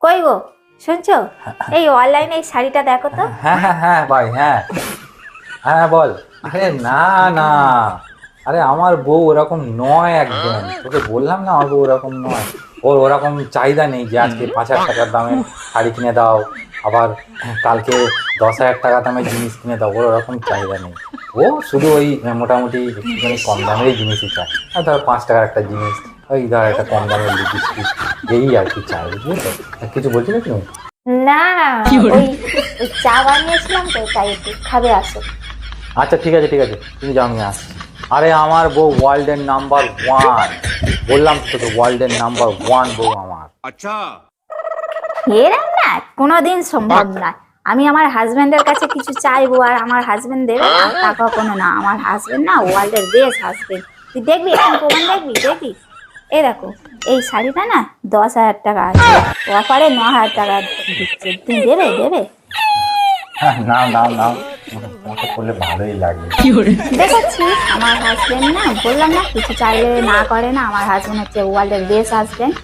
কই গো শুনছো? এই অনলাইনে এই শাড়িটা দেখো তো। হ্যাঁ হ্যাঁ হ্যাঁ ভাই, হ্যাঁ হ্যাঁ বল। আরে না না, আরে আমার বউ ওরকম নয়, একদম তোকে বললাম না আমার বউ ওরকম নয়। ওর ওরকম চাহিদা নেই যে আজকে 5,000 টাকার দামের শাড়ি কিনে দাও, আবার কালকে 10,000 টাকা দামের জিনিস কিনে দাও। ওর ওরকম চাহিদা নেই। ও শুধু ওই মোটামুটি একটুখানি কম দামেরই জিনিসই চায়। আর ধর 5 টাকার একটা জিনিস, ওই ধর একটা কম দামের লিপস্টিক, এই আর কি চাই, বুঝলি তো? কিছু বলছিলে তুমি? না ওই ওই চা বানিয়েছিলাম তো, তাই একটু খাবে আসো। আচ্ছা ঠিক আছে ঠিক আছে, তুমি যাও, আমি আসছি। আরে আমার বউ ওয়ার্ল্ডের নাম্বার 1, বললাম তো তোকে, ওয়ার্ল্ডের নাম্বার 1 বউ আমার। अच्छा। এরম না, কোনোদিন সম্ভব না। আমি আমার হাজবেন্ডের কাছে কিছু চাইবো আর আমার হাজবেন্ড দেবে না, তা কখনো না। আমার হাজবেন্ড না ওয়ার্ল্ডের বেস্ট হাজবেন্ড। তুই দেখবি, এখন প্রমাণ দেখবি। এই দেখো, এই শাড়িটা না 10,000 টাকা আছে, অফারে 9,000 টাকা দিচ্ছে। তুমি দেবে? হ্যাঁ নাও নাও নাও, তোমাকে করলে ভালোই লাগে। দেখেছি আমার হাজবেন্ড না, বললাম না কিছু চাইলে না করে না। আমার হাজবেন্ড হচ্ছে ওয়ার্ল্ডের বেস্ট হাজবেন্ড।